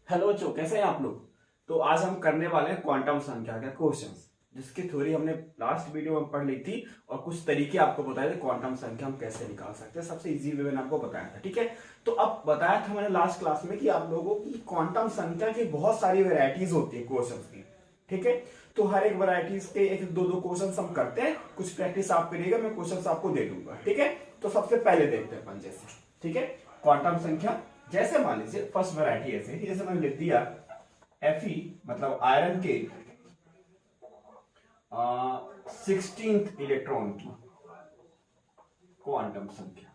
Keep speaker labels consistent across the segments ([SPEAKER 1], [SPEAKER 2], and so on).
[SPEAKER 1] Hello बच्चों, कैसे हैं आप लोग। तो आज हम करने वाले हैं क्वांटम संख्या के क्वेश्चंस, जिसकी थ्योरी हमने लास्ट वीडियो में पढ़ ली थी और कुछ तरीके आपको बताए थे क्वांटम संख्या हम कैसे निकाल सकते हैं। सबसे इजी वे मैंने आपको बताया था, ठीक है। तो अब बताया था मैंने लास्ट क्लास में कि आप लोगों की क्वांटम संख्या की बहुत सारी वेराइटीज होती है क्वेश्चन की, ठीक है। तो हर एक वेराइटीज के एक दो दो क्वेश्चन हम करते हैं, कुछ प्रैक्टिस आप करिएगा, मैं क्वेश्चन आपको दे दूंगा, ठीक है। तो सबसे पहले देखते हैं अपन जैसे, ठीक है, क्वांटम संख्या। जैसे मान लीजिए फर्स्ट वैरायटी ऐसे है, जैसे मैंने लिख दिया Fe मतलब आयरन के 16th इलेक्ट्रॉन की क्वांटम संख्या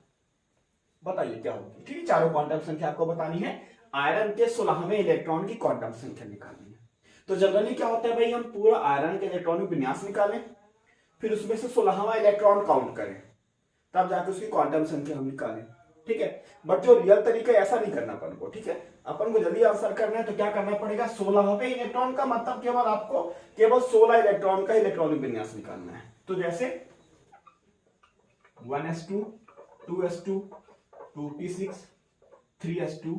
[SPEAKER 1] बताइए क्या होगी, ठीक है। चारों क्वांटम संख्या आपको बतानी है। आयरन के 16वें इलेक्ट्रॉन की क्वांटम संख्या निकालनी है। तो जनरली क्या होता है भाई, हम पूरा आयरन के इलेक्ट्रॉन विन्यास निकालें, फिर उसमें से 16वां इलेक्ट्रॉन काउंट करें, तब जाके उसकी क्वांटम संख्या हम निकालें, ठीक है। बट जो रियल तरीका ऐसा नहीं करना अपन को, ठीक है। अपन को जल्दी आंसर करना है तो क्या करना पड़ेगा, 16वें इलेक्ट्रॉन का मतलब केवल आपको केवल 16 इलेक्ट्रॉन का इलेक्ट्रॉनिक विन्यास निकालना है। तो जैसे 1s2 2s2 2p6 3s2,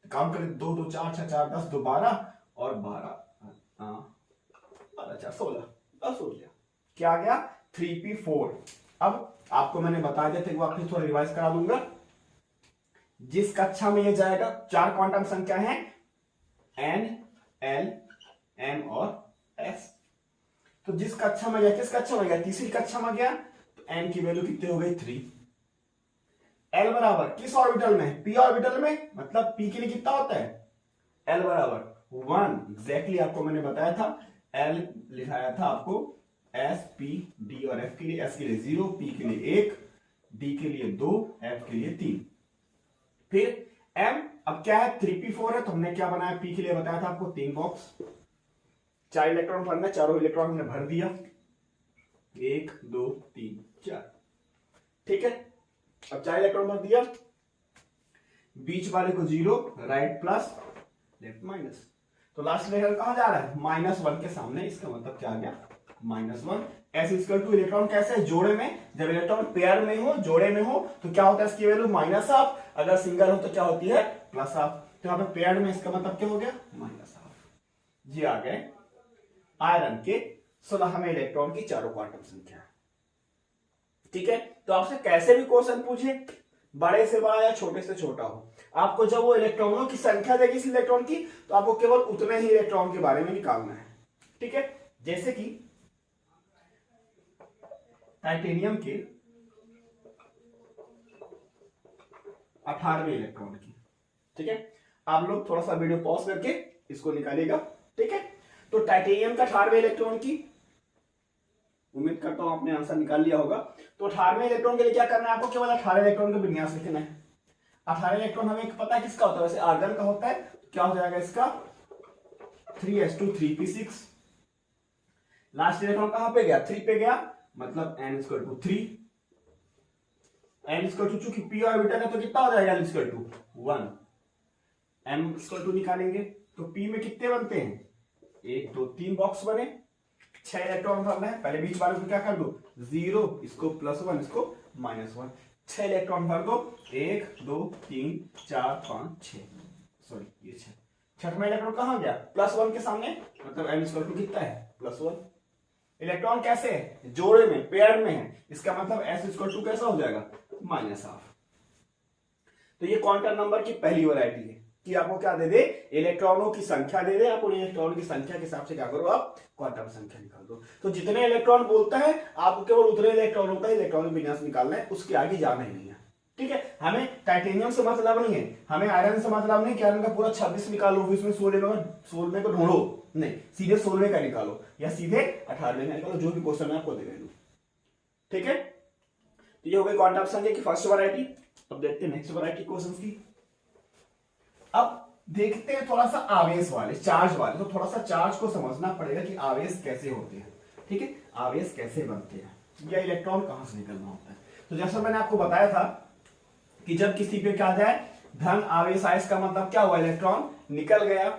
[SPEAKER 1] count करें 2 2 4 6 4 10 2 12 और 12 12 4 16 10 हो गया। क्या आ गया 3p4। अब आपको मैंने बता दिया था, एक बार फिर थोड़ा रिवाइज करा दूंगा। जिस कक्षा में ये जाएगा, चार क्वांटम संख्या है n l m और s। तो जिस कक्षा में गया, किस कक्षा में गया, तीसरी कक्षा में गया, तो n की वैल्यू कितनी हो गई 3। l बराबर किस ऑर्बिटल में, p ऑर्बिटल में, मतलब p के लिए कितना होता है l बराबर 1। एग्जैक्टली आपको मैंने बताया था, l लिखाया था आपको s p d और f के लिए, s के लिए 0, p के लिए 1, d के लिए 2, f के लिए 3। फिर m अब क्या है 3p4 है, तो हमने क्या बनाया, p के लिए बताया था आपको 3 बॉक्स, 4 इलेक्ट्रॉन भरना, चारों इलेक्ट्रॉन हमने भर दिया, 1 2 3 4, ठीक है। अब 4 इलेक्ट्रॉन भर दिया, बीच वाले को 0, राइट प्लस लेफ्ट माइनस, तो लास्ट इलेक्ट्रॉन कहां जा रहा है -1 के सामने, इसका मतलब क्या आ गया -1। एस इक्वल टू इलेक्ट्रॉन कैसे है, जोड़े में। जब इलेक्ट्रॉन पेयर में हो, जोड़े में हो, तो क्या होता है इसकी वैल्यू -1, अगर सिंगल हो तो क्या होती है +1। तो यहां पे पेयर में, इसका मतलब क्या हो गया -1। जी आ गए आयरन के 16वें इलेक्ट्रॉन की चारों क्वांटम संख्या, ठीक है। तो आपसे कैसे भी क्वेश्चन पूछे, बड़े से बड़ा या छोटे से छोटा हो, आपको जब वो इलेक्ट्रॉनों की संख्या देगी इस इलेक्ट्रॉन की, तो आपको केवल उतने ही इलेक्ट्रॉन के बारे में निकालना है, ठीक है। जैसे कि टाइटेनियम के 18वें इलेक्ट्रॉन की, ठीक है। आप लोग थोड़ा सा वीडियो पॉज करके इसको निकालिएगा, ठीक है। तो टाइटेनियम का 18वें इलेक्ट्रॉन की, उम्मीद करता हूं आपने आंसर निकाल लिया होगा। तो 18वें इलेक्ट्रॉन के लिए क्या करना है आपको, केवल 18 इलेक्ट्रॉन का विन्यास लिखना है। 18 इलेक्ट्रॉन हमें पता है किसका होता है, वैसे आर्गन का होता है। तो क्या हो जाएगा इसका 3s2 3p6। लास्ट इलेक्ट्रॉन कहां पे गया, 3 पे गया, मतलब n equal to 3। n equal to, चूंकि p ऑर्बिटल है तो कितना हो जाएगा n equal to 1। m equal to निकालेंगे तो p में कितने बनते हैं, 1 2 3 बॉक्स बने, 6 इलेक्ट्रॉन भरना है। पहले बीच वाले को क्या कर दो 0, इसको +1, इसको -1, 6 इलेक्ट्रॉन भर दो, 1 2 3 4 5 6, सॉरी ये 6। छठवां इलेक्ट्रॉन कहां गया, +1 के सामने, मतलब n इक्वल टू कितना है +1। इलेक्ट्रॉन कैसे है, जोड़े में, पेयर में है, इसका मतलब s इक्वल टू कैसा हो जाएगा -1/2। तो ये क्वांटम नंबर की पहली वैरायटी है कि आपको क्या दे दे, इलेक्ट्रॉनों की संख्या दे दे, आप उन इलेक्ट्रॉनों की संख्या के हिसाब से क्या करो, आप क्वांटम संख्या निकाल दो। तो जितने इलेक्ट्रॉन बोलता है आपको केवल उतने इलेक्ट्रॉनों का इलेक्ट्रॉनिक विन्यास निकालना है, उसके आगे जाना ही नहीं है, ठीक है। हमें टाइटेनियम से मतलब नहीं है, हमें आयरन से मतलब नहीं कि आयरन का पूरा 26 निकालो, इसमें 16वें को ढूंढो, नहीं, सीधे 16वें का निकालो या सीधे 18वें का निकालो, जो भी क्वेश्चन है आपको दे दो, ठीक है। तो ये हो गई क्वांटम संख्या की फर्स्ट वैरायटी। अब देखते हैं नेक्स्ट वैरायटी क्वेश्चन की। अब देखते हैं थोड़ा सा आवेश वाले, चार्ज वाले। तो थोड़ा सा चार्ज को समझना पड़ेगा कि आवेश कैसे होते हैं, ठीक है, आवेश कैसे बनते हैं या इलेक्ट्रॉन कहां से निकलना होता है। तो जैसा मैंने आपको बताया था कि जब किसी पे क्या जाए धन आवेश आए, इसका मतलब क्या हुआ, इलेक्ट्रॉन निकल गया।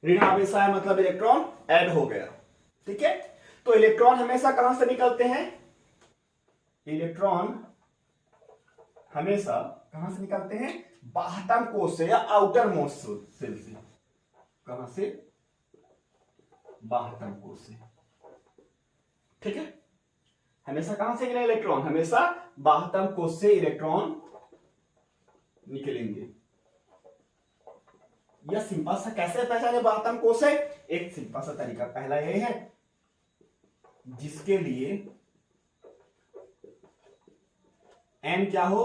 [SPEAKER 1] ऋण आवेश आया मतलब इलेक्ट्रॉन ऐड हो गया, ठीक है। तो इलेक्ट्रॉन हमेशा कहां से निकलते हैं, इलेक्ट्रॉन हमेशा कहां से निकलते हैं, बाह्यतम कोश से या आउटर मोस्ट सेल से, कहां से? बाह्यतम कोश से। ठीक है, हमेशा कहां से निकलेगा इलेक्ट्रॉन? हमेशा बाह्यतम कोश से इलेक्ट्रॉन निकलेंगे। यह सिंपल सा कैसे पहचाने बाह्यतम कोश है? एक सिंपल सा तरीका पहला यह है, जिसके लिए n क्या हो?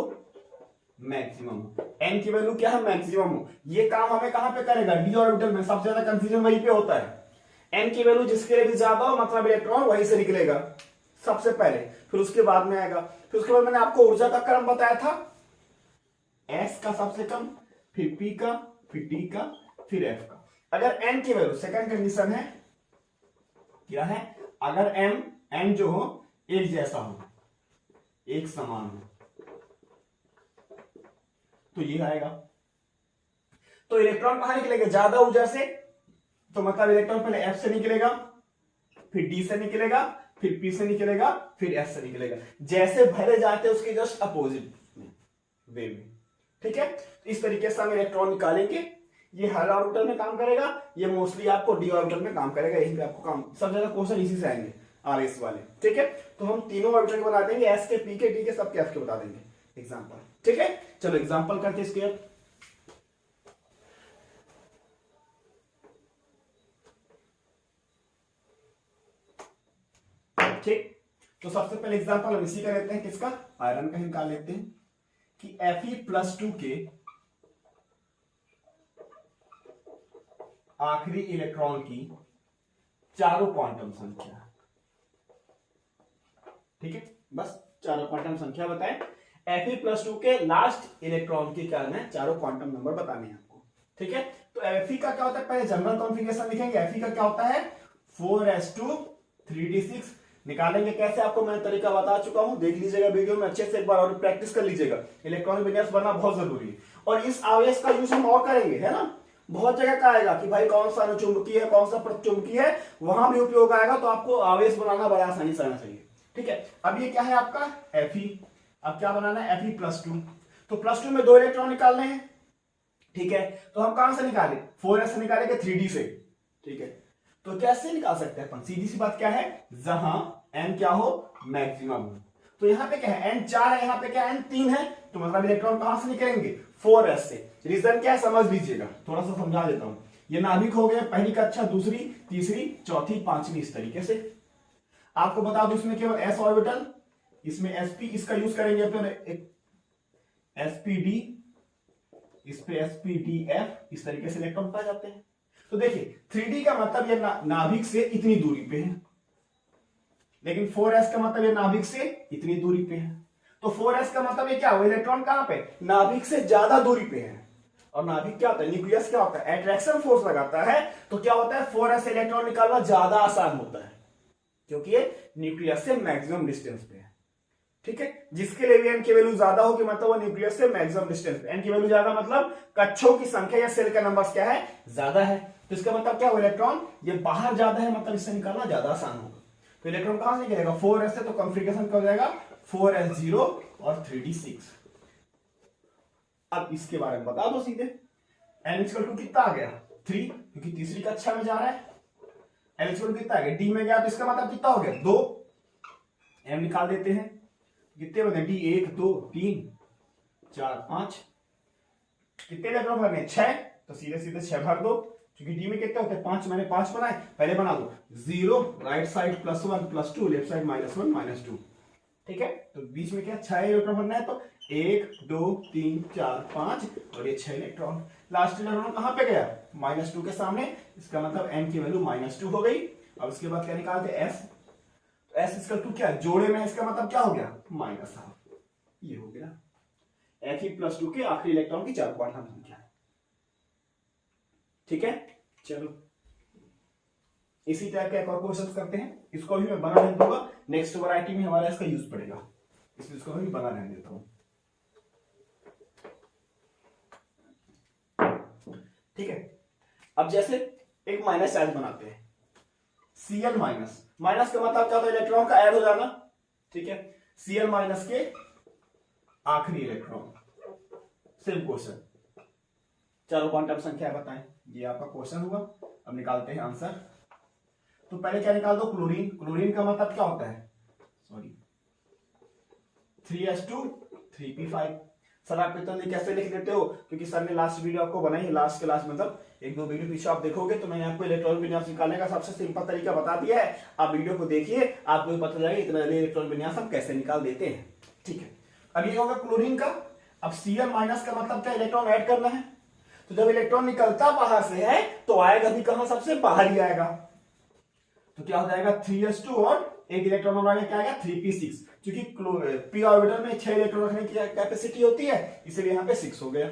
[SPEAKER 1] मैक्सिमम। n की वैल्यू क्या है? मैक्सिमम हो। ये काम हमें कहां पे करेगा? डी ऑर्बिटल में। सबसे ज्यादा कंफ्यूजन वहीं पे होता है। n की वैल्यू जिसके लिए भी ज्यादा हो मतलब इलेक्ट्रॉन वहीं से निकलेगा सबसे पहले, फिर उसके बाद में आएगा। फिर उसके बाद मैंने आपको ऊर्जा का क्रम बताया था, s का सबसे कम, फिर p का, फिर t का, फिर f का। अगर n की वैल्यू, सेकंड कंडीशन है क्या है? अगर n जो हो एक जैसा हो, एक समान हो, तो ये आएगा। तो इलेक्ट्रॉन कहां निकलेगा? ज्यादा ऊर्जा से, तो मतलब इलेक्ट्रॉन पहले F से निकलेगा, फिर D से निकलेगा, फिर P से निकलेगा, फिर S से निकलेगा। जैसे भरे जाते हैं उसके जस्ट अपोजिट वे में। ठीक है, इस तरीके से हम इलेक्ट्रॉन निकालेंगे। ये हर ऑर्बिटल में काम करेगा, ये मोस्टली आपको डी ऑर्बिटल में काम करेगा। यही पे आपको काम, सब ज्यादा क्वेश्चन इसी से आएंगे, आरएस वाले। ठीक है, तो हम तीनों ऑर्बिटल बना देंगे, एस के, पी के, डी के, सबके एफ के बता देंगे एग्जांपल। ठीक है, चलो एग्जांपल करते हैं इसके। ठीक, तो सबसे पहले एग्जांपल हम इसी का लेते हैं, किसका? आयरन का निकाल लेते हैं कि Fe+2 के आखिरी इलेक्ट्रॉन की चारों क्वांटम संख्या। ठीक है, बस चारों क्वांटम संख्या बताएं। Fe+2 के लास्ट इलेक्ट्रॉन की क्या है? चारों क्वांटम नंबर बताने हैं आपको। ठीक है, तो Fe का क्या होता है? पहले जनरल कॉन्फ़िगरेशन लिखेंगे। Fe का क्या होता है? 4s2 3d6। निकालेंगे कैसे? आपको मैं तरीका बता चुका हूं, देख लीजिएगा वीडियो में अच्छे से एक बार और प्रैक्टिस कर लीजिएगा। इलेक्ट्रॉनिक विन्यास बनना बहुत जरूरी है, और इस आवेश का यूज हम और करेंगे, है ना। बहुत जगह का आएगा कि भाई कौन सा अनुचुंबकीय है, कौन सा प्रतिचुंबकीय है, वहां भी उपयोग आएगा। तो आपको आवेश बनाना बड़ा आसानी से आना चाहिए। ठीक है, अब ये क्या है आपका? Fe। अब क्या बनाना है? Fe+2। तो +2 में 2 इलेक्ट्रॉन निकालने हैं। ठीक है, तो हम कहां से निकाले? 4s से निकालेंगे, 3d से। ठीक है, तो कैसे निकाल सकते हैं अपन? सीधी सी बात क्या है, जहां n क्या हो? मैक्सिमम हो। तो यहां पे क्या है? n 4 है, यहां पे क्या है? n 3 है। तो मतलब इलेक्ट्रॉन कहां से निकलेंगे? 4s से। रीजन क्या है समझ लीजिएगा, थोड़ा सा समझा देता हूं। ये नाभिक हो गया, पहली कक्षा, दूसरी, तीसरी, चौथी, पांचवी, इस तरीके से। आपको बता दूं इसमें केवल s ऑर्बिटल, इसमें sp, इसका यूज करेंगे अपन एक sp_d, इस पे sp_d_f, इस तरीके से इलेक्ट्रॉन पाए जाते हैं। तो देखिए 3d का मतलब ये नाभिक से इतनी दूरी पे है, लेकिन 4s का मतलब ये नाभिक से इतनी दूरी पे है। तो 4s का मतलब ये क्या हुआ? इलेक्ट्रॉन कहां पे? नाभिक से ज्यादा दूरी पे है। और नाभिक क्या होता है? न्यूक्लियस क्या होता है? अट्रैक्शन फोर्स लगाता है। तो क्या होता है? 4s इलेक्ट्रॉन निकालना ज्यादा आसान होता है, क्योंकि ये न्यूक्लियस से मैक्सिमम डिस्टेंस पे है। ठीक है, जिसके लिए भी n की वैल्यू ज्यादा होगी मतलब वो न्यूक्लियस से मैक्सिमम डिस्टेंस पे। n की वैल्यू ज्यादा मतलब कक्षों की संख्या या सेल का नंबर क्या है? ज्यादा है। तो इसका मतलब क्या हुआ? इलेक्ट्रॉन ये बाहर ज्यादा है, मतलब इससे निकालना ज्यादा आसान होगा। तो इलेक्ट्रॉन कहां से निकलेगा? 4s से। तो कॉन्फ़िगरेशन क्या हो जाएगा? 4s0 और 3d6। अब इसके बारे में बता दो सीधे। n = कितना आ गया? 3, क्योंकि तीसरी कक्षा में जा रहा है। l = कितना आ गया? d में गया, तो इसका मतलब कितना हो गया? 2। m निकाल देते हैं, कितने बने? d 1 2 3 4 5। कितने इलेक्ट्रॉन भरने? 6। तो सीधे सीधे 6 भर दो, क्योंकि डी में कितने होते हैं? 5। मैंने 5 बनाए, पहले बना दो। 0 राइट साइड +1 +2, लेफ्ट साइड -1 -2। ठीक है, तो बीच में क्या 6 इलेक्ट्रॉन भरना है। तो 1 2 3 4 5 और ये 6 इलेक्ट्रॉन। लास्ट इलेक्ट्रॉन कहां पे गया? -2 के सामने। इसका मतलब n की वैल्यू -2 हो गई। अब इसके बाद क्या निकालते हैं? s। तो s = क्या? जोड़े में, इसका मतलब क्या हो गया? -12। ये हो गया Fe+2 के आखिरी इलेक्ट्रॉन की 4 क्वांटम संख्या। ठीक है, चलो इसी टाइप के एक और क्वेश्चन करते हैं। इसको भी मैं बना रहने दूंगा, नेक्स्ट वैरायटी में हमारा इसका यूज पड़ेगा, इसलिए इसको भी बना रहने देता हूं। ठीक है, अब जैसे एक माइनस चार्ज बनाते हैं, Cl-। माइनस का मतलब क्या होता है? इलेक्ट्रॉन का ऐड हो जाना। ठीक है, Cl- के आखिरी इलेक्ट्रॉन। सेम क्वेश्चन, चारों क्वांटम संख्या बताएं। ये आपका क्वेश्चन हुआ। अब निकालते हैं आंसर। तो पहले क्या निकाल दो, क्लोरीन। क्लोरीन का मतलब क्या होता है, सॉरी 3s2 3p5। सर आप इतना कैसे लिख लेते हो, क्योंकि सर ने लास्ट वीडियो आपको बनाई है, लास्ट क्लास मतलब एक दो वीडियो पीछे आप देखोगे तो मैंने आपको इलेक्ट्रॉन विन्यास निकालने का सबसे सिंपल तरीका बता दिया है। आप वीडियो को देखिए, आपको भी पता चलेगा इतना जल्दी इलेक्ट्रॉन विन्यास हम कैसे निकाल देते हैं। ठीक है, अब ये होगा क्लोरीन का। अब Cl माइनस का मतलब क्या, इलेक्ट्रॉन ऐड करना है। तो जब इलेक्ट्रॉन निकलता बाहर से है तो आएगा भी कहां, सबसे बाहर ही आएगा। तो क्या हो जाएगा 3s2 और एक इलेक्ट्रॉन और आगे क्या आएगा 3p6। क्योंकि p ऑर्बिटल में 6 इलेक्ट्रॉन रखने की कैपेसिटी होती है, इसलिए यहां पे 6 हो गया।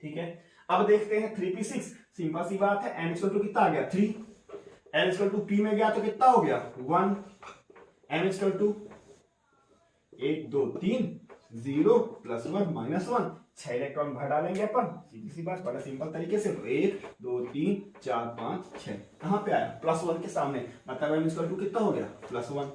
[SPEAKER 1] ठीक है, अब देखते हैं 3p6। सिंपल सी बात है, n इक्वल टू कितना आ गया 3, n इक्वल टू p में गया तो कितना हो गया 1, n equal to 1 2 3 0 plus 1 minus 1, 6 electron भर डालेंगे अपन, सीधी सी बात, बड़ा सिंपल तरीके से। तो 1 2 3 4 5 6 कहां पे आया प्लस 1 के सामने, मतलब n इक्वल टू कितना हो गया प्लस 1।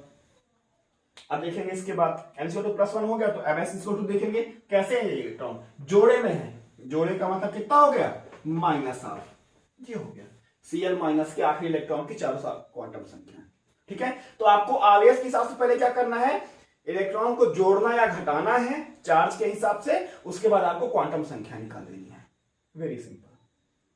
[SPEAKER 1] अब देखेंगे इसके बाद n इक्वल टू प्लस 1 हो गया तो अब s इक्वल टू देखेंगे कैसे है, इलेक्ट्रॉन जोड़े में है, जोड़े का मतलब कितना हो गया माइनस हाफ, ये हो गया Cl माइनस के आखिरी इलेक्ट्रॉन की चारों क्वांटम संख्या। ठीक है, तो आपको आवेश के हिसाब से पहले क्या करना है, इलेक्ट्रॉन को जोड़ना या घटाना है चार्ज के हिसाब से, उसके बाद आपको क्वांटम संख्या निकाल देनी है। Very simple.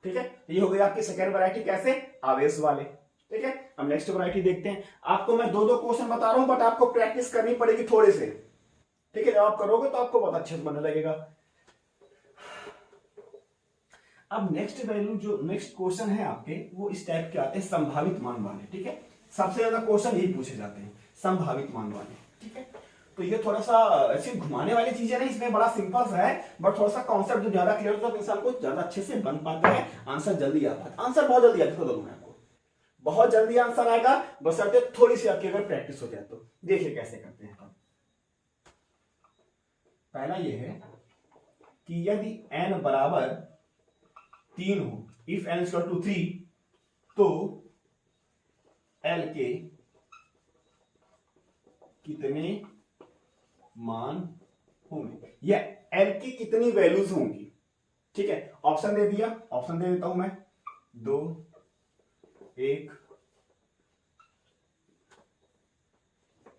[SPEAKER 1] ठीक है, ये हो गई आपकी सेकेंड वैरायटी, कैसे, आवेश वाले। ठीक है, अब नेक्स्ट वैरायटी देखते हैं। आपको मैं दो दो क्वेश्चन बता रहा हूं, बट आपको प्रैक्टिस करनी पड़ेगी थोड़े से। ठीक है, जब आप करोगे तो आपको बहुत अच्छे से बनने लगेगा। अब नेक्स्ट वैल्यू, जो नेक्स्ट क्वेश्चन है आपके, वो इस टाइप के आते हैं, संभावित मान वाले। ठीक है, सबसे ज्यादा क्वेश्चन यही पूछे जाते हैं, संभावित मान वाले। ठीक है, तो ये थोड़ा सा ऐसे घुमाने वाली चीजें नहीं, इसमें बड़ा सिंपल सा है, बट थोड़ा सा कॉन्सेप्ट जो ज्यादा क्लियर होता है इंसान को ज्यादा अच्छे से बन पाता है, आंसर जल्दी आता है। आंसर बहुत जल्दी आता है, आपको बहुत जल्दी आंसर आएगा, बशर्ते थोड़ी सी आपकी अगर प्रैक्टिस हो जाए तो। देखिए कैसे करते हैं। पहला ये है कि यदि n बराबर 3 हो, इफ n इक्वल टू 3, तो l के कितने मान होंगे, या l की कितनी वैल्यूज होंगी। ठीक है, ऑप्शन दे दिया, ऑप्शन दे देता हूं मैं 2 1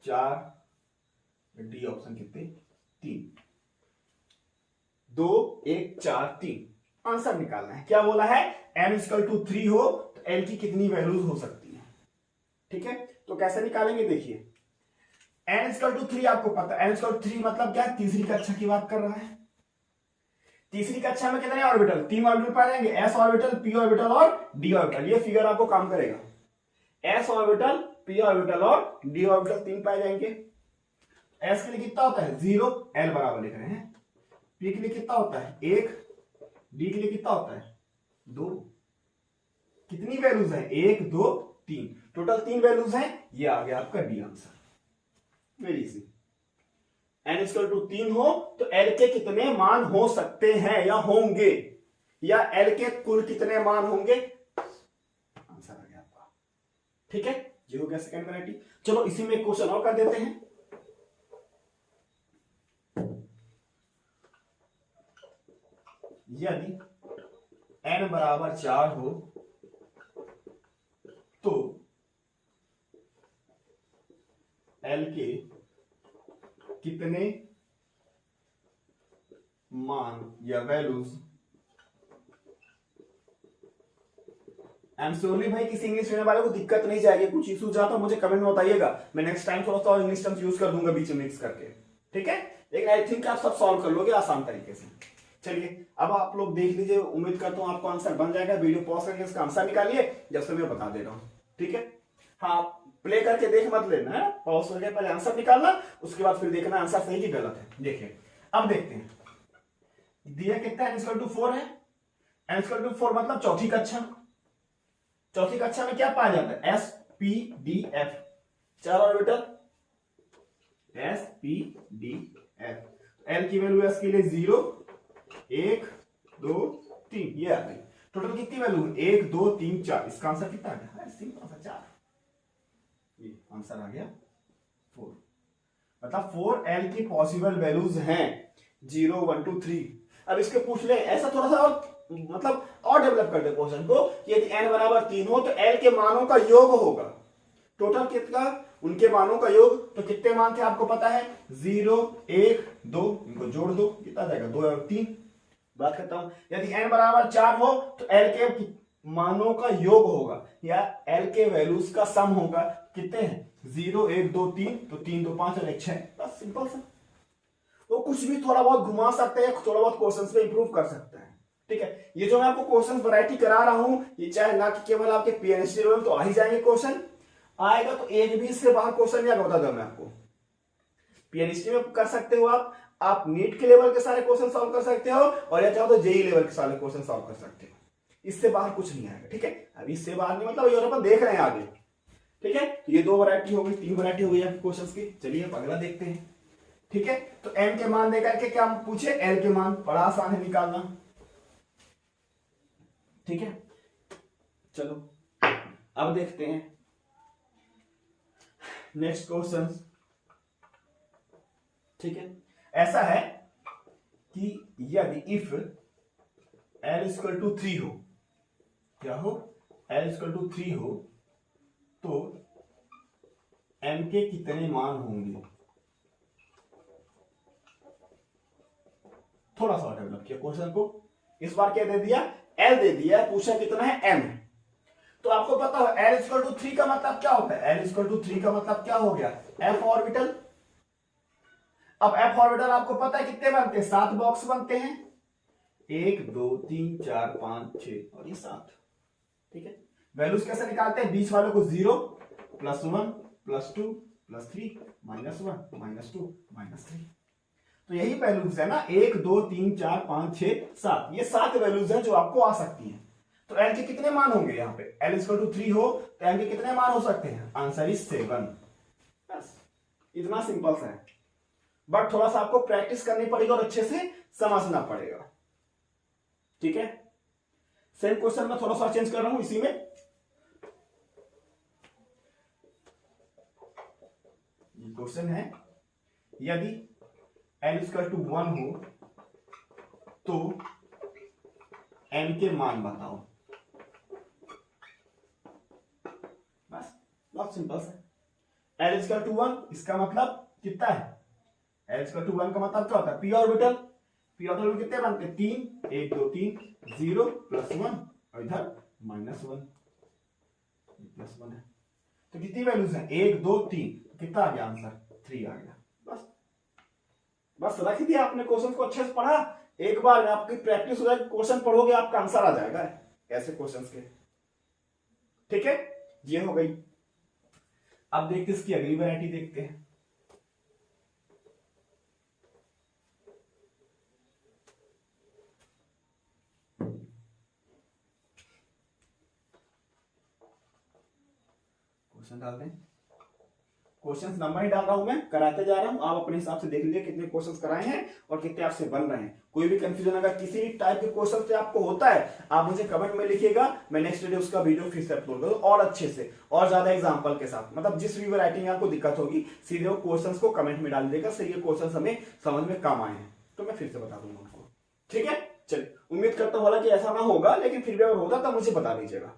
[SPEAKER 1] 4, डी ऑप्शन कितने 3, 2 1 4 3। आंसर निकालना है। क्या बोला है, n इक्वल टू 3 हो तो l की कितनी वैल्यूज हो सकती है। ठीक है, तो कैसे निकालेंगे, देखिए n इक्वल टू 3 आपको पता है, n इक्वल टू 3 मतलब क्या, तीसरी कक्षा की बात कर रहा है। तीसरी कक्षा में कितने ऑर्बिटल, 3 ऑर्बिटल पाए जाएंगे, s ऑर्बिटल, p ऑर्बिटल और d ऑर्बिटल। ये फिगर आपको काम करेगा, s ऑर्बिटल, p ऑर्बिटल और d ऑर्बिटल 3 पाए जाएंगे। s के लिए कितना होता है 0, l बराबर लिख रहे हैं। p के लिए कितना होता है 1, d के लिए कितना होता है 2। कितनी वैल्यूज है 1 2 3, टोटल 3 वैल्यूज हैं। ये आ गया आपका D answer. Very easy. n equal to 3 हो तो l के कितने मान हो सकते हैं या होंगे, या l के कुल कितने मान होंगे, आंसर आ गया आपका। ठीक है, ये हो गया सेकंड वैरायटी। चलो इसी में क्वेश्चन और कर देते हैं। यदि n बराबर 4 हो तो l के कितने मान या वैल्यूज। एम श्योरली भाई किसी इंग्लिश लेने वाले को दिक्कत नहीं जाएगी, कुछ इशू जा तो मुझे कमेंट में बताइएगा, मैं नेक्स्ट टाइम थोड़ा सा और इंग्लिश टर्म्स यूज कर दूंगा बीच में मिक्स करके। ठीक है, लेकिन आई थिंक आप सब सॉल्व कर लोगे आसान तरीके से। चलिए अब आप लोग देख लीजिए, उम्मीद करता हूं आपको आंसर बन जाएगा। वीडियो पॉज करके इसका आंसर निकालिए, जब से मैं बता दे रहा हूं। ठीक है, हाँ प्ले करके देख मत लेना है, पॉज करके पहले आंसर निकालना, उसके बाद फिर देखना आंसर सही कि गलत है। देखिए अब देखते हैं, दिया कितना n इक्वल टू 4 है, n इक्वल टू 4 मतलब चौथी कक्षा। चौथी कक्षा में क्या पाया जाता है s p d f, 4 orbital s p d f। l की वैल्यू s के लिए 0 1 2 3, ये आ गई। टोटल कितनी वैल्यू 1 2 3 4, इसका आंसर कितना आ गया, सिंपल सा 4। ये आंसर आ गया 4, मतलब 4l की पॉसिबल वैल्यूज हैं 0 1 2 3। अब इसके पूछ ले ऐसा थोड़ा सा और मतलब और डेवलप कर दे क्वेश्चन को, यदि n बराबर 3 हो तो l के मानों का योग होगा। टोटल कितना, उनके मानों का योग, तो कितने मान थे आपको पता है, 0 1 2, इनको जोड़ दो, कितना जाएगा 2 और 3, बात करता हूं। यदि n बराबर 4 हो तो l के मानों का योग होगा या l के वैल्यूज का सम होगा। कितने हैं, 0 1 2 3, तो 3 2 5 और 1 6, बस सिंपल सा। वो कुछ भी थोड़ा बहुत घुमा सकते हैं, थोड़ा बहुत क्वेश्चंस पे इंप्रूव कर सकते हैं, ठीक है। ये जो मैं आपको क्वेश्चन वैरायटी करा रहा हूं, ये चाहे ना कि केवल आपके पीएनएसटी लेवल तो आ ही जाएंगे क्वेश्चन, आएगा तो एक भी इससे बाहर क्वेश्चन नहीं बता दूं मैं आपको। पीएनएसटी में कर सकते हो आप नीट के लेवल के सारे क्वेश्चन सॉल्व कर सकते हो, और या चाहो तो जेई लेवल के सारे क्वेश्चन सॉल्व कर सकते हो, इससे बाहर कुछ नहीं आएगा, ठीक है। अभी इससे बाहर नहीं मतलब, ये अपन देख रहे हैं आगे, ठीक है। तो ये 2 वैरायटी हो गई, 3 वैरायटी हो गई आपके क्वेश्चंस की। चलिए अब अगला देखते हैं, ठीक है। तो m के मान देकर के क्या पूछे, l के मान, बड़ा आसान है निकालना, ठीक है। चलो अब देखते हैं नेक्स्ट क्वेश्चन, ठीक है। ऐसा है कि यदि इफ l इक्वल टू 3 हो, क्या हो, l इक्वल टू 3 हो तो m के कितने मान होंगे। थोड़ा सा डेवलप किया क्वेश्चन को, इस बार क्या दे दिया, l दे दिया, पूछा कितना है m। तो आपको पता हो l इक्वल टू 3 का मतलब क्या होता है, l इक्वल टू 3 का मतलब क्या हो गया, f ऑर्बिटल। अब f ऑर्बिटल आपको पता है कितने बनते हैं, 7 बॉक्स बनते हैं, 1 2 3 4 5 6 और ये 7, ठीक है। वैल्यूज कैसे निकालते हैं, बीच वालों को 0 +1 +2 +3 -1 -2 -3, तो यही वैल्यूज है ना, 1 2 3 4 5 6 7, ये 7 वैल्यूज हैं जो आपको आ सकती हैं। तो l के कितने मान होंगे, यहाँ पे l इक्वल टू 3 हो तो l के कितने मान हो सकते हैं, आंसर इज 7, बस इतना सिंपल सा है। बट थोड़ा सा आपको प्रैक्टिस करनी पड़ेगी और अच्छे से समझना पड़ेगा, ठीक है। सेम क्वेश्चन में थोड़ा सा चेंज कर रहा हूं इसी में, क्वेश्चन है यदि l इक्वल टू 1 हो तो m के मान बताओ, बस बहुत सिंपल है। l इक्वल टू 1 इसका मतलब कितना है, l इक्वल टू 1 का मतलब क्या होता है, p ऑर्बिटल। p ऑर्बिटल में कितने बनते हैं, 3 1 2 3 0 +1 और इधर -1 +1 है, तो कितनी वैल्यूज हैं, 1 2 3, कितना आ गया आंसर, 3 आ गया। बस रख दिया आपने, क्वेश्चन को अच्छे से पढ़ा, एक बार में आपकी प्रैक्टिस हो जाएगी, क्वेश्चन पढ़ोगे आपका आंसर आ जाएगा ऐसे क्वेश्चंस के, ठीक है। ये हो गई। अब देखते इसकी अगली वैरायटी देखते हैं, क्वेश्चन डालते हैं, क्वेश्चंस नंबर ही डाल रहा हूं मैं, कराते जा रहा हूं, आप अपने हिसाब से देख लीजिए कितने क्वेश्चंस कराए हैं और कितने आपसे बन रहे हैं। कोई भी कंफ्यूजन अगर किसी भी टाइप के क्वेश्चन से आपको होता है, आप मुझे कमेंट में लिखिएगा, मैं नेक्स्ट वीडियो उसका वीडियो फिर से अपलोड करूँ और अच्छे से और ज्यादा एग्जाम्पल के साथ, मतलब जिस भी वैरायटी में आपको दिक्कत होगी सीधे वो क्वेश्चन को कमेंट में डाल देगा, सही ये क्वेश्चन हमें समझ में काम आए हैं तो मैं फिर से बता दूंगा उनको, ठीक है। चलिए उम्मीद करता हूँ हालांकि ऐसा ना होगा, लेकिन फिर भी अगर होता तो मुझे बता दीजिएगा,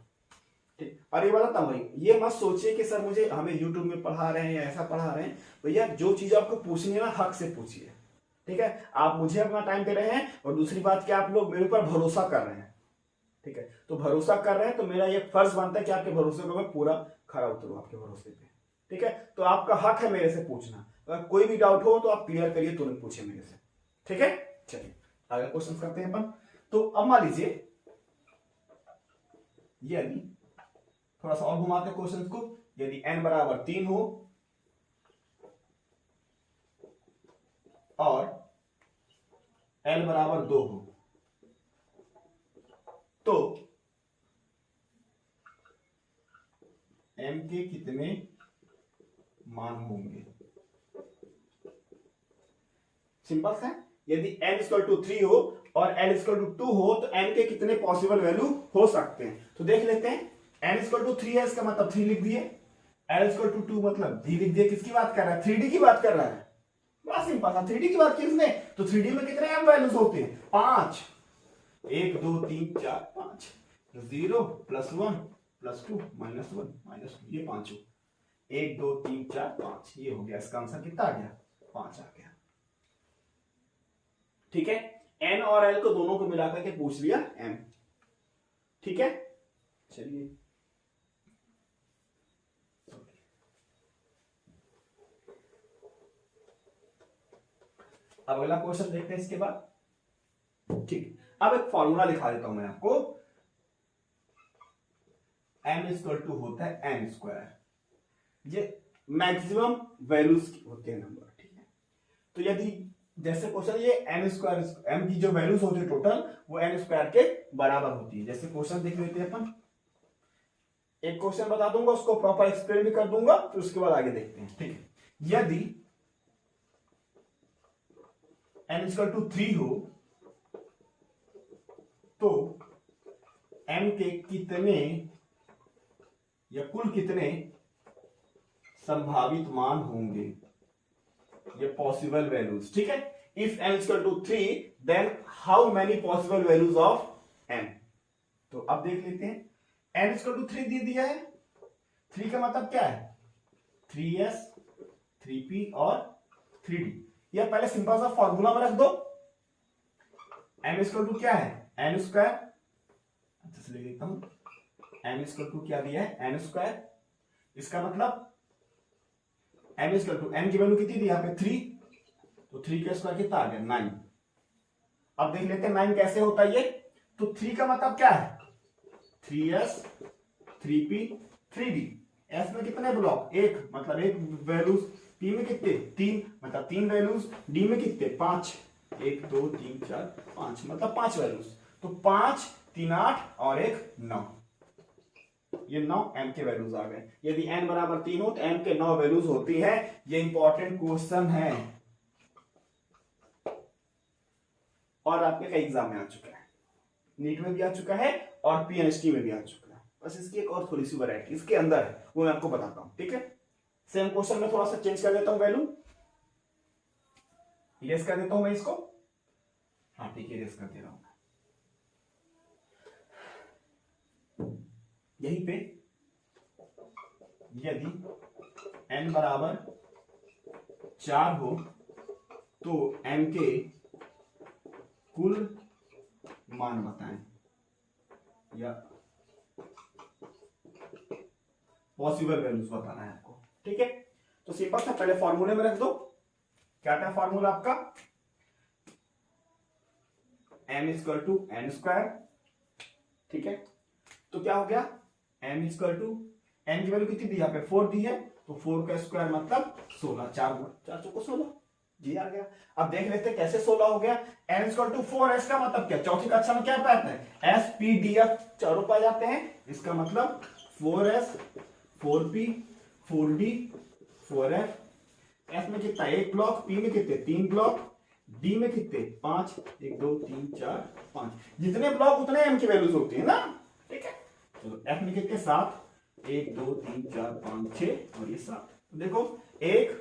[SPEAKER 1] ठीक। और ये बताता हूँ भाई, ये मत सोचिए कि सर मुझे हमें YouTube में पढ़ा रहे हैं या ऐसा पढ़ा रहे हैं, भैया जो चीज आपको पूछनी है ना हक से पूछिए, ठीक है। आप मुझे अपना टाइम दे रहे हैं और दूसरी बात कि आप लोग मेरे ऊपर भरोसा कर रहे हैं, ठीक है। तो भरोसा कर रहे हैं तो मेरा ये फर्ज बनता है कि आपके भरोसे को मैं पूरा खरा उतरूं आपके भरोसे पे, ठीक है। तो आपका हक है मेरे से पूछना, अगर कोई भी डाउट हो तो आप क्लियर करिए, तुरंत पूछिए मेरे से, ठीक है। चलिए आगे क्वेश्चन करते हैं अपन। तो अब मान लीजिए यदि थोड़ा सा और घुमाते हैं क्वेश्चन को, यदि n बराबर 3 हो और l बराबर 2 हो तो m के कितने मान होंगे। सिंपल सा, यदि n इक्वल टू 3 हो और l इक्वल टू 2 हो तो m के कितने पॉसिबल वैल्यू हो सकते हैं, तो देख लेते हैं। n इक्वल टू 3 है, इसका मतलब 3 लिख दिए, l इक्वल टू 2 मतलब d लिख दिए। किसकी बात कर रहा है, 3D की बात कर रहा है, बड़ा सिंपल था। 3D की बात की इसने, तो 3D में कितने m वैल्यूज होते हैं, 5, 1 2 3 4 5, 0 +1 +2 -1 -2, ये पांचों 1 2 3 4 5, ये हो गया। इसका आंसर कितना आ गया? 5 आ गया। ठीक है, एन और एल को दोनों को मिलाकर के पूछ लिया एम। ठीक है, चलिए अब अगला क्वेश्चन देखते हैं इसके बाद। ठीक, अब एक फॉर्मूला लिखा देता हूं मैं आपको। m इक्वल टू होता है n स्क्वायर, ये मैक्सिमम वैल्यूज होते हैं नंबर। ठीक है, तो यदि जैसे क्वेश्चन ये m स्क्वायर, m की जो वैल्यूज होती है टोटल वो n स्क्वायर के बराबर होती है। जैसे क्वेश्चन देख लेते हैं अपन, एक क्वेश्चन बता दूंगा, उसको प्रॉपर एक्सप्लेन भी कर दूंगा, फिर उसके बाद आगे देखते हैं। ठीक है, यदि n इक्वल टू 3 हो तो m के कितने या कुल कितने संभावित मान होंगे, ये पॉसिबल वैल्यूज। ठीक है, if n equal to 3 then how many possible values of n। तो अब देख लेते हैं, n इक्वल टू 3 दे दिया है। 3 का मतलब क्या है? 3s 3p और 3d। या पहले सिंपल सा फॉर्मूला में रख दो, m इक्वल टू क्या है? n square. अच्छा से लिख देता हूं, m इक्वल टू क्या दिया है? n square. इसका मतलब m इक्वल टू n की वैल्यू कितनी दी यहाँ पे? 3, तो 3 का स्क्वायर कितना आ गया? 9। अब देख लेते हैं 9 कैसे होता है ये। तो 3 का मतलब क्या है? 3s 3p 3d। s में कितने ब्लॉक? एक, मतलब एक वैल्यूज। p में कितने? 3, मतलब 3 वैल्यूज। d में कितने? 5, 1 2 3 4 5, मतलब 5 वैल्यूज। तो 5 3 8 और 1 9, ये 9 m के वैल्यूज आ गए। यदि n बराबर 3 हो तो m के 9 वैल्यूज होती है। ये इंपॉर्टेंट क्वेश्चन है और आपके कई एग्जाम में आ चुका है, नीट में भी आ चुका है और पीएनएसटी में भी आ चुका है। बस इसकी एक और थोड़ी सी वैरायटी इसके अंदर है, वो मैं आपको बताता हूं। ठीक है, सेम क्वेश्चन में थोड़ा सा चेंज कर देता हूं, वैल्यू इरेज कर देता हूं मैं इसको। हाँ ठीक है, इरेज कर दे रहा हूं। यहीं पे यदि n बराबर 4 हो तो m के कुल मान बताएं या पॉसिबल वैल्यूज बताना है आपको। ठीक है, तो सिंपल सा पहले फॉर्मूले में रख दो। क्या था फॉर्मूला आपका? m equal to n square. ठीक है, तो क्या हो गया? m इक्वल टू n की वैल्यू कितनी दी यहाँ पे? 4 दी है, तो 4 का स्क्वायर मतलब 16, 4 चौको 16, जी आ गया। अब देख लेते हैं कैसे 16 हो गया। n इक्वल टू 4s का मतलब क्या? चौथी कक्षा में क्या पाते हैं? s p d f चारों पाए जाते हैं। इसका मतलब 4s 4p 4d 4f। s में कितना? 1 ब्लॉक, p में कितने? 3 ब्लॉक, d में कितने? 5, 1 2 3 4 5। जितने ब्लॉक उतने m की वैल्यूज होती है ना। ठीक है, चलो f में कितने? 7, 1 2 3 4 5 6 और ये 7। तो देखो 1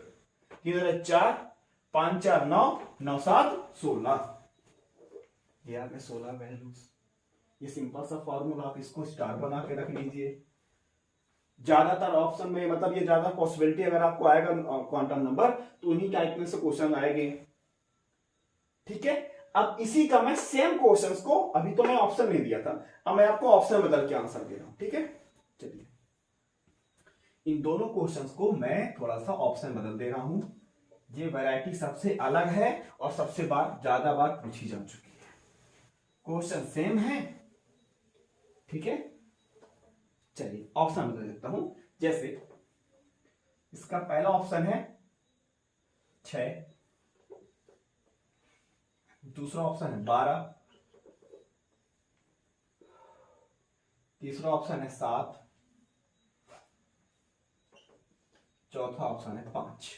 [SPEAKER 1] किधर? 4 5 4 9 9 7 16, ये आ गए 16 वैल्यूज। ये सिंपल सा फॉर्मूला, आप इसको स्टार बना के रख लीजिए। ज्यादातर ऑप्शन में, मतलब ये ज्यादा पॉसिबिलिटी अगर आपको आएगा क्वांटम नंबर, तो उन्हीं टाइप में से क्वेश्चन आएंगे। ठीक है, अब इसी का मैं सेम क्वेश्चंस को, अभी तो मैं ऑप्शन नहीं दिया था, अब मैं आपको ऑप्शन बदल के आंसर दे रहा हूं। ठीक है, चलिए इन दोनों क्वेश्चंस को मैं थोड़ा सा ऑप्शन बदल दे रहा हूं। ये वैरायटी सबसे अलग है और सबसे ज्यादा बार पूछी जा चुकी है। क्वेश्चन सेम है। ठीक है, चलिए ऑप्शन बदल देता हूं। जैसे इसका पहला ऑप्शन है 6, दूसरा ऑप्शन है 12, तीसरा ऑप्शन है 7, चौथा ऑप्शन है 5।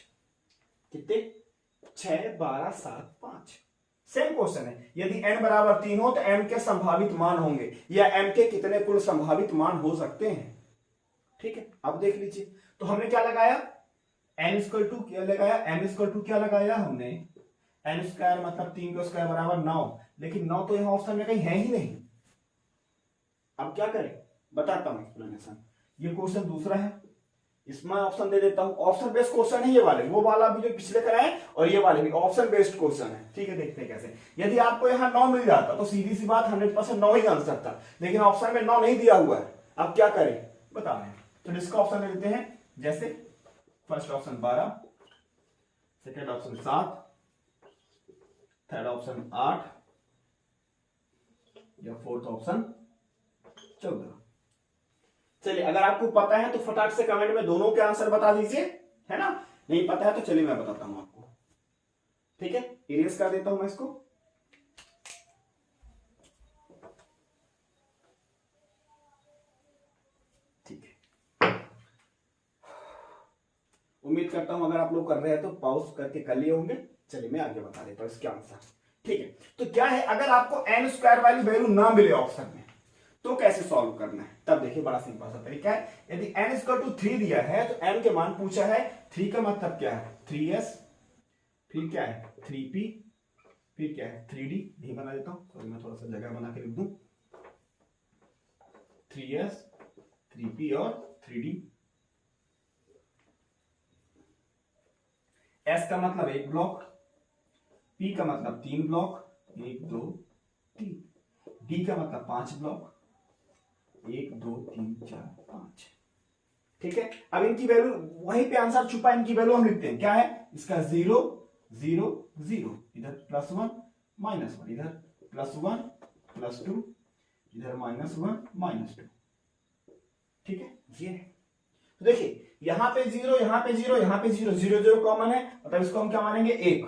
[SPEAKER 1] कितने? 6 12 7 5। सेम क्वेश्चन है। यदि n बराबर 3 हो तो m के संभावित मान होंगे, या m के कितने कुल संभावित मान हो सकते हैं। ठीक है, अब देख लीजिए, तो हमने क्या लगाया? n इक्वल टू क्या लगाया? m इक्वल टू क्या लगाया हमने? n स्क्वायर मतलब 3 का स्क्वायर बराबर 9, लेकिन 9 तो यहाँ ऑप्शन में कहीं है ही नहीं। अब क्या करें, बताता हूं एक्सप्लेनेशन। ये क्वेश्चन दूसरा है, इसमें ऑप्शन दे देता हूं। ऑप्शन बेस्ड क्वेश्चन है ये वाले, वो वाला भी जो पिछले कराए और ये वाले भी ऑप्शन बेस्ड क्वेश्चन है। ठीक है, देखते हैं कैसे। यदि आपको यहाँ 9 मिल जाता तो सीधी सी बात 100% 9 ही आंसर था, लेकिन ऑप्शन में 9 नहीं दिया हुआ है। अब क्या करें बता रहे हैं। तो इसका ऑप्शन ले लेते हैं, जैसे first option 12, second option 7, third option 8 या फोर्थ ऑप्शन 14। चलिए, अगर आपको पता है तो फटाक से कमेंट में दोनों के आंसर बता दीजिए, है ना। नहीं पता है तो चलिए मैं बताता हूं आपको। ठीक है, इरेज कर देता हूं मैं इसको। ठीक है, उम्मीद करता हूं अगर आप लोग कर रहे हैं तो पॉज करके कर लिए होंगे। चलिए मैं आगे बता देता हूं इसके आंसर। ठीक है, तो क्या है, अगर आपको n स्क्वायर वाली वैल्यू ना मिले ऑप्शन में तो कैसे सॉल्व करना है, तब देखिए बड़ा सिंपल सा तरीका है। यदि n इक्वल टू 3 दिया है तो n के मान पूछा है, 3 का मतलब क्या है 3s, फिर क्या है 3p, फिर क्या है 3d। नहीं बना देता हूं, सॉरी मैं थोड़ा सा जगह बना के लिख दूं, 3s 3p और 3d। s का मतलब 1 ब्लॉक, p का मतलब 3 ब्लॉक, 1 2 3, d का मतलब 5 ब्लॉक, 1 2 3 4 5। ठीक है, अब इनकी वैल्यू वहीं पे आंसर छुपा, इनकी वैल्यू हम लिखते हैं। क्या है इसका 0 0 0, इधर +1 -1, इधर +1 +2, इधर -1 -2। ठीक है, ये तो देखिए यहां पे 0, यहां पे 0, यहां पे 0, 0 0 कॉमन है, मतलब इसको हम क्या मानेंगे 1।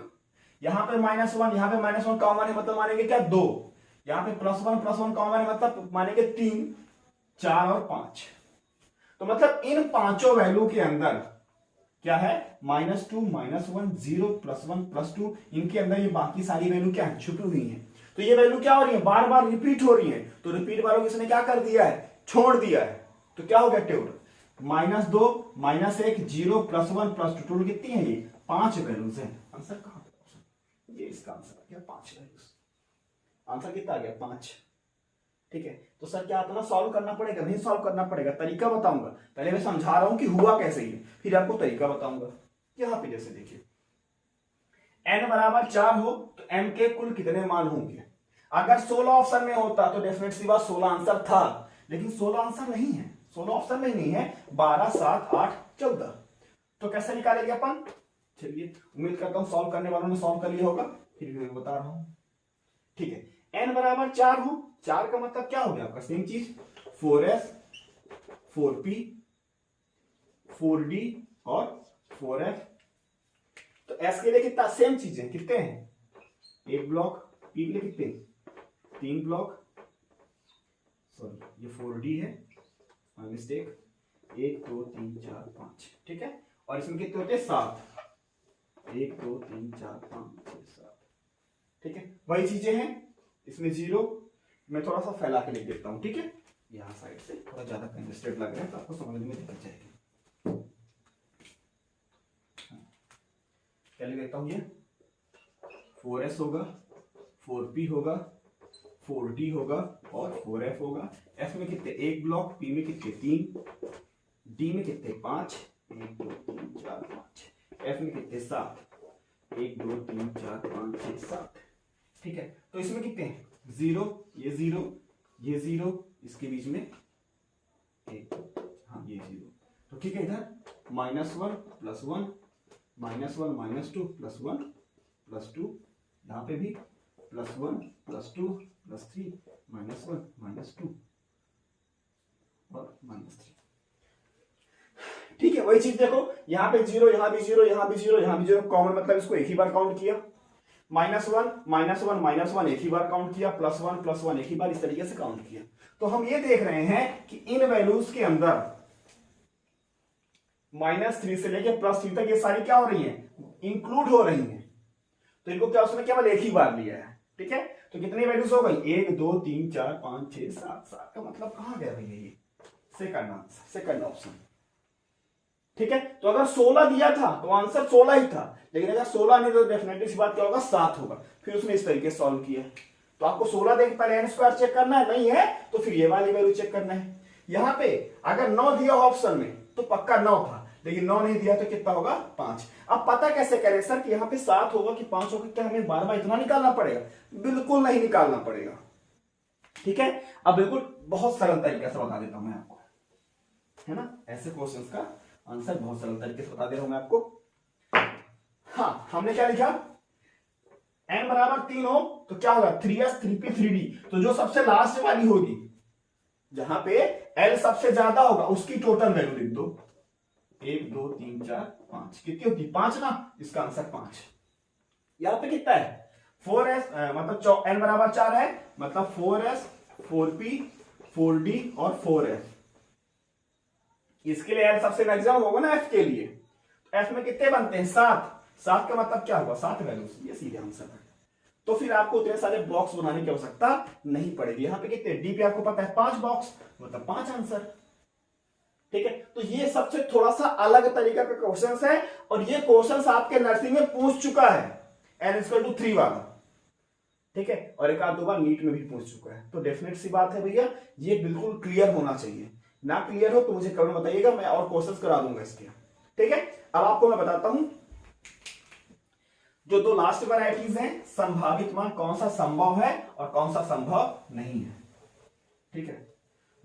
[SPEAKER 1] यहां पे -1, यहां पे -1 कॉमन है, मतलब मानेंगे क्या 2। यहां पे +1 कॉमन है, मतलब मानेंगे 3 4 और 5। तो मतलब इन पांचों वैल्यू के अंदर क्या है -2 -1 0 +1 +2, इनके अंदर ये बाकी सारी वैल्यू क्या है छुपी हुई है। तो ये वैल्यू क्या हो रही है, बार बार रिपीट हो रही है। तो रिपीट वालों किसने क्या कर दिया है, छोड़ दिया है। तो क्या हो गया टेबल, -2 -1 0 +1 +2, टोटल कितनी है ये 5 वैल्यूज है। आंसर कहां पे, ये इसका आंसर आ गया 5 वैल्यूज। आंसर कितना आ गया 5। ठीक है, तो सर क्या आता ना सॉल्व करना पड़ेगा, नहीं सॉल्व करना पड़ेगा, तरीका बताऊंगा। पहले मैं समझा रहा हूं कि हुआ कैसे ही, फिर आपको तरीका बताऊंगा। यहां पे जैसे देखिए n बराबर 4 हो तो m के कुल कितने मान होंगे। अगर 16 ऑप्शन में होता तो डेफिनेट सी बात 16 आंसर था, लेकिन 16 आंसर नहीं है, 16 ऑप्शन में नहीं है, 12 7 8 14। तो कैसे निकालेंगे अपन, चलिए उम्मीद करता हूं सॉल्व करने वालों ने सॉल्व कर लिया होगा, फिर भी मैं बता रहा हूं। ठीक है, n बराबर 4 हो, 4 का मतलब क्या हो गया आपका सेम चीज, 4s 4p 4d और 4f। तो s के लिए कितना सेम चीज है, कितने हैं 1 ब्लॉक, p के लिए कितने 3 ब्लॉक, सॉरी ये 4d है, माय मिस्टेक, 1 2 3 4 5। ठीक है, और इसमें कितने होते हैं 7, 1 2 3 4 5 6 7। ठीक है, वही चीजें हैं, इसमें 0 मैं थोड़ा सा फैला के लिख देता हूं। ठीक है, यहां साइड से थोड़ा ज्यादा कंजेस्टेड लग रहा है तो आपको समझ में दिक्कत जाएगी। क्या लिख देता हूं, ये 4s होगा, 4p होगा, 4d होगा और 4f होगा। f में कितने 1 ब्लॉक, p में कितने 3, d में कितने 5, 1 2 3 4 5, f में कितने 7, 1 2 3 4 5 6 7। ठीक है, तो इसमें कितने हैं 0, ये 0, ये 0, इसके बीच में 1, हाँ ये 0। तो ठीक है, इधर -1 +1 -1 -2 +1 +2, यहां पे भी +1 +2 +3 -1 -2 और -3। ठीक है, वही चीज देखो यहां पे 0, यहां भी 0, यहां भी 0, यहां भी 0 कॉमन, मतलब इसको एक ही बार काउंट किया। -1 -1 -1 एक ही बार काउंट किया, +1 +1 एक ही बार, इस तरीके से काउंट किया। तो हम ये देख रहे हैं कि इन वैल्यूज के अंदर -3 से लेके +3 तक ये सारी क्या हो रही हैं, इंक्लूड हो रही हैं। तो इनको क्या उसने केवल एक ही बार लिया है। ठीक है, तो कितनी वैल्यूज हो गई 1 2 3 4 5 6 7 7 का मतलब कहां गया भैया ये सेकंड आंसर, सेकंड ऑप्शन। ठीक है, तो अगर 16 दिया था तो आंसर 16 ही था, लेकिन अगर 16 नहीं तो डेफिनेटली इस बात क्या होगा 7 होगा। फिर उसने इस तरीके से सॉल्व किया। तो आपको 16 देख पहले एन स्क्वायर चेक करना है, नहीं है तो फिर ये वाली वैल्यू चेक करना है। यहाँ पे अगर 9 दिया ऑप्शन में तो पक्का 9 था, लेकिन 9 नहीं दिया तो कितना होगा 5। अब पता कैसे करें सर कि यहाँ पे 7 होगा कि 5 होगा, क्या हमें बार बार इतना निकालना पड़ेगा? बिल्कुल नहीं निकालना पड़ेगा, ठीक है। अब बिल्कुल बहुत सरल तरीके से बता देता हूं मैं आपको, है ना, ऐसे क्वेश्चंस का आंसर बहुत सरल तरीके से बता दे रहा हूं मैं आपको। हाँ, हमने क्या लिखा, n बराबर 3 हो तो क्या होगा 3s 3p 3d, तो जो सबसे लास्ट वाली होगी जहां पे l सबसे ज्यादा होगा उसकी टोटल वैल्यू लिख दो, 1 2 3 4 5, कितनी होती 5 ना, इसका आंसर 5। यहां पे कितना है 4s, मतलब n बराबर 4 है, मतलब 4s 4p 4d और 4f। इसके लिए l सबसे मैक्सिमम होगा ना f के लिए, तो f में कितने बनते हैं 7, 7 का मतलब क्या होगा 7 वैल्यूज, ये सीधे आंसर है। तो फिर आपको उतने सारे बॉक्स बनाने की आवश्यकता नहीं पड़ेगी। यहां पे कितने डी पे आपको पता है 5 बॉक्स, मतलब 5 आंसर, ठीक है। तो ये सबसे थोड़ा सा अलग तरीका का क्वेश्चन है, और ये क्वेश्चन आपके नर्सिंग में पूछ चुका है n=3 वाला, ठीक है, और एक आध दो बार नीट में भी पूछ चुका है। तो डेफिनेट सी बात है भैया, ये बिल्कुल क्लियर होना चाहिए। ना क्लियर हो तो मुझे कमेंट बताइएगा, मैं और क्वेश्चंस करा दूंगा इसके, ठीक है। अब आपको मैं बताता हूं जो 2 लास्ट वैरायटीज हैं, संभावित मान कौन सा संभव है और कौन सा संभव नहीं है, ठीक है।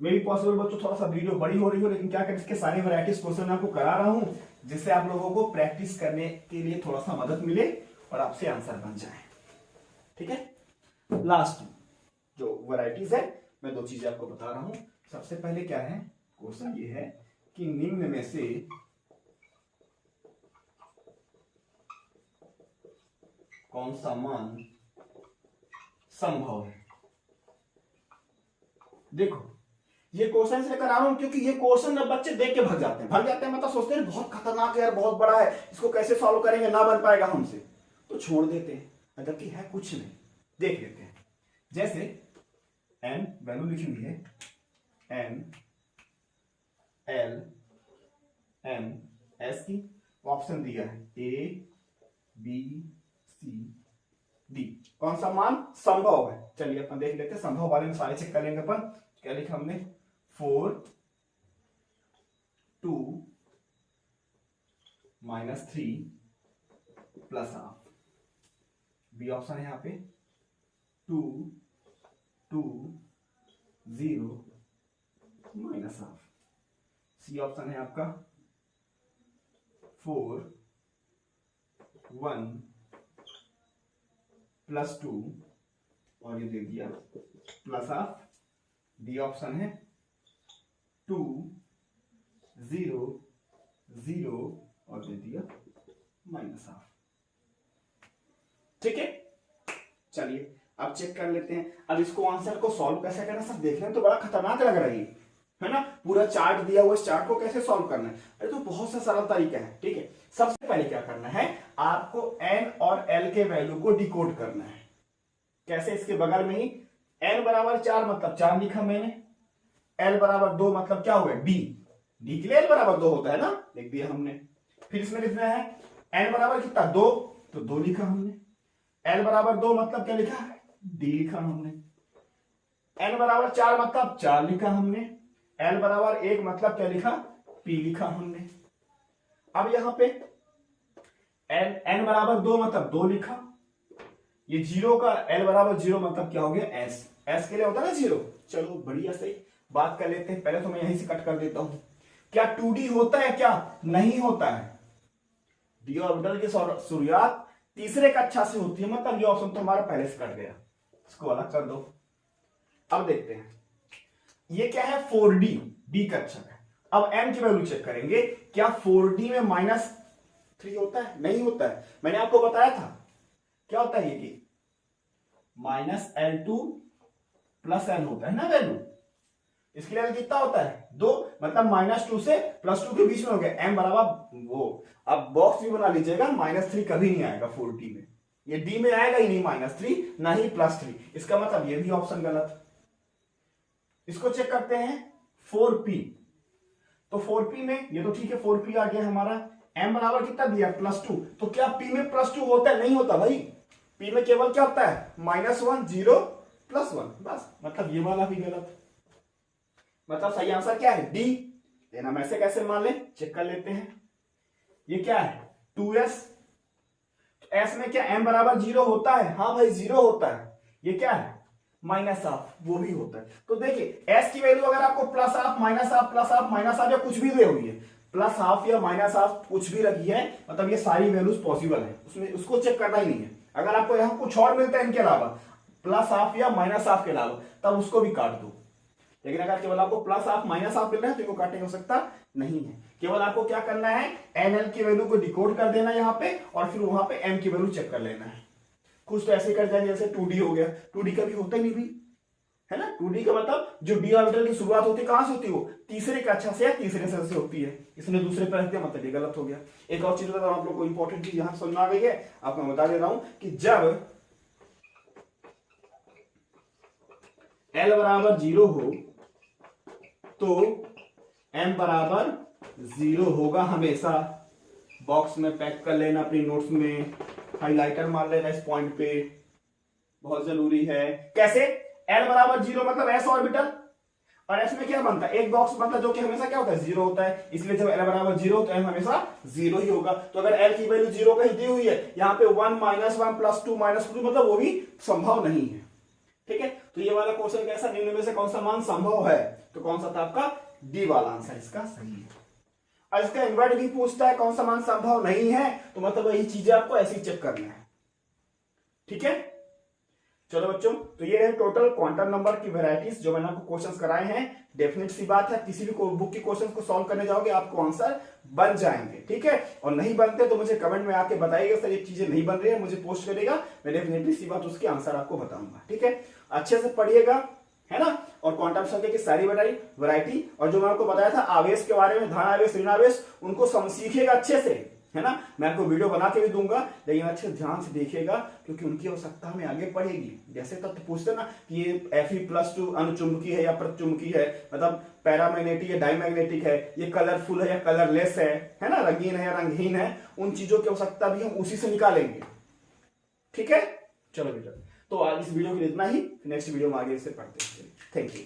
[SPEAKER 1] मे भी पॉसिबल बच्चों थोड़ा सा वीडियो बड़ी हो रही हो, लेकिन क्या करें, इसके सारे वैरायटीज क्वेश्चन आपको करा रहा हूं जिससे आप लोगों को प्रैक्टिस करने के लिए थोड़ा सा मदद मिले और आपसे आंसर बन जाए, ठीक है। लास्ट जो वैरायटीज है, मैं 2 चीजें आपको बता रहा हूं। सबसे पहले क्या है, क्वेश्चन ये है कि निम्न में से कौन सा मान संभव है। देखो ये क्वेश्चन से लेकर आ रहा हूं क्योंकि ये क्वेश्चन जब बच्चे देख के भाग जाते हैं, मतलब सोचते हैं बहुत खतरनाक है यार, बहुत बड़ा है, इसको कैसे सॉल्व करेंगे, ना बन पाएगा हमसे, तो छोड़ देते हैं, जबकि है कुछ नहीं। देख लेते हैं, जैसे n वैल्यू लिखी हुई है, n l m s की, ऑप्शन दिया है a b c d, कौन सा मान संभव है। चलिए अपन देख लेते हैं, संभव वाले में सारे चेक कर लेंगे अपन। क्या लिखा हमने 4 2 -3 +हाफ, बी ऑप्शन है यहाँ पे 2 2 0 -हाफ, सी ऑप्शन है आपका 4 1 +2 और ये दे दिया +हाफ, डी ऑप्शन है 2 0 0 और दे दिया -हाफ, ठीक है। चलिए अब चेक कर लेते हैं। अब इसको आंसर को सॉल्व कैसे करना, सब देखने में तो बड़ा खतरनाक लग रही है ना, पूरा चार्ट दिया हुआ, इस चार्ट को कैसे सॉल्व करना है, अरे तो बहुत सा सरल तरीका है, ठीक है। सबसे पहले क्या करना है, आपको n और l के वैल्यू को डिकोड करना है। कैसे, इसके बगल में ही n बराबर 4 मतलब 4 लिखा मैंने, l बराबर 2 मतलब क्या हो गया d, d के लिए l बराबर 2 होता है ना, लिख दिया हमने। फिर इसमें लिखना है n बराबर कितना 2, तो 2 लिखा हमने। l बराबर 2 मतलब क्या लिखा है, d लिखा हमने। n बराबर 4 मतलब 4 लिखा हमने। l बराबर 1 मतलब क्या लिखा, p लिखा हमने। अब यहां पे n बराबर 2 मतलब 2 लिखा, ये 0 का l बराबर 0 मतलब क्या हो गया s, s के लिए होता है ना 0। चलो बढ़िया सही बात कर लेते हैं, पहले तो मैं यहीं से कट कर देता हूं। क्या 2d होता है, क्या नहीं होता है, d ऑर्बिटल की शुरुआत तीसरे कक्षा से होती है, मतलब ये ऑप्शन तो हमारा पहले से कट गया, इसको अलग कर दो। अब देखते हैं ये क्या है 4d, d कक्षा है। अब m की वैल्यू चेक करेंगे, क्या 4d में -3 होता है, नहीं होता है। मैंने आपको बताया था क्या होता है ये कि -L2 + n होता है ना वैल्यू, इसके लिए कितना होता है 2, मतलब -2 से +2 के बीच में हो गया, m बराबर वो। अब बॉक्स भी बना लीजिएगा, -3 कभी नहीं आएगा 4d में, ये d में आएगा ही नहीं -3, ना ही +3, इसका मतलब ये भी ऑप्शन गलत। इसको चेक करते हैं 4p, तो 4p में ये तो ठीक है, 4p आ गया हमारा। m बराबर कितना दिया +2, तो क्या p में +2 होता है, नहीं होता भाई, p में केवल क्या होता है -1 0 +1, बस। मतलब ये वाला भी गलत, मतलब सही आंसर क्या है? डी। लेकिन हम ऐसे कैसे मान लें, चेक कर लेते हैं। ये क्या है? 2s। तो s में क्या m बराबर 0 होता है? हाँ भाई 0 होता है। ये क्या है? -1/2, वो भी होता है। तो देखिए s की वैल्यू अगर आपको +1/2, -1/2, +1/2, -1/2 या कुछ भी दे हुई है, +1/2 या -1/2 कुछ भी रखी है, मतलब ये सारी वैल्यूज पॉसिबल है, उसमें उसको चेक करना ही नहीं है। अगर आपको यहां कुछ और मिलता है इनके अलावा, +1/2 या -1/2 के अलावा, तब उसको भी काट दो। लेकिन अगर केवल आपको +1/2 -1/2 मिल रहा है तो इनको काटने की आवश्यकता नहीं है। केवल आपको क्या करना है, nl की वैल्यू को डिकोड कर देना यहां पे, और फिर वहां पे m की वैल्यू चेक कर लेना है। कुछ तो ऐसे कर जाएंगे जैसे 2d हो गया, 2d कभी होता ही नहीं भी, है ना। 2d का मतलब जो d ऑर्बिटल की शुरुआत होती है कहां से होती है? वो तीसरे कक्षा से या तीसरे सेल से होती है, इसने दूसरे पर रख दिया, मतलब ये गलत हो गया। एक और चीज बता आप लोग को, इंपॉर्टेंट चीज यहां समझ में आ गई है, आपको मैं बता दे रहा हूं कि जब l बराबर 0 हो तो m बराबर 0 होगा हमेशा। बॉक्स में पैक कर लेना, अपनी नोट्स में हाइलाइटर मार लेना इस पॉइंट पे, बहुत जरूरी है। कैसे? l बराबर 0 मतलब s ऑर्बिटल, और s में क्या बनता है? एक बॉक्स बनता है जो कि हमेशा क्या होता है? 0 होता है। इसलिए जब l बराबर 0 तो m हमेशा 0 ही होगा। तो अगर l की वैल्यू 0 कहीं दी हुई है, यहाँ पे 1 -1 +2 -2 मतलब वो भी संभव नहीं है। ठीक है, तो ये वाला क्वेश्चन कैसा, निम्न में से कौन सा मान संभव है? तो कौन सा था आपका? डी वाला आंसर इसका सही है। और इसका इन्वर्ट भी पूछता है कौन सा मान संभव नहीं है, तो मतलब वही चीजें आपको ऐसे ही चेक करना है। ठीक है, चलो बच्चों, तो ये है टोटल क्वांटम नंबर की वैरायटीज जो मैंने आपको क्वेश्चंस कराए हैं। डेफिनेट सी बात है, किसी भी बुक के क्वेश्चंस को सॉल्व करने जाओगे आपको आंसर बन जाएंगे। ठीक है, और नहीं बनते तो मुझे कमेंट में आके बताइएगा सर ये चीजें नहीं बन रही है, मुझे पोस्ट करेगा, मैं डेफिनेटली सी बात उसके आंसर आपको बताऊंगा। ठीक है, अच्छे से पढ़िएगा, है ना। और क्वांटम संख्या की सारी वैरायटी, और जो मैं आपको बताया था आवेश के बारे में, धन आवेश ऋण आवेश, उनको सीखिएगा अच्छे से, है ना। मैं आपको वीडियो बना के भी दूंगा, लेकिन अच्छे ध्यान से देखिएगा क्योंकि उनकी आवश्यकता हमें आगे पड़ेगी। जैसे तब तो पूछते ना कि ये Fe+2 अनुचुंबकीय है या प्रतिचुंबकीय है, मतलब पैरामैग्नेटिक या डायमैग्नेटिक है, ये कलरफुल है या कलरलेस है ना, रंगीन है या रंगहीन है, उन चीजों की आवश्यकता भी हम उसी से निकालेंगे। ठीक है, चलो बेटा, तो आज इस वीडियो के लिए इतना ही, नेक्स्ट वीडियो में आगे से पढ़ते हैं। Thank you.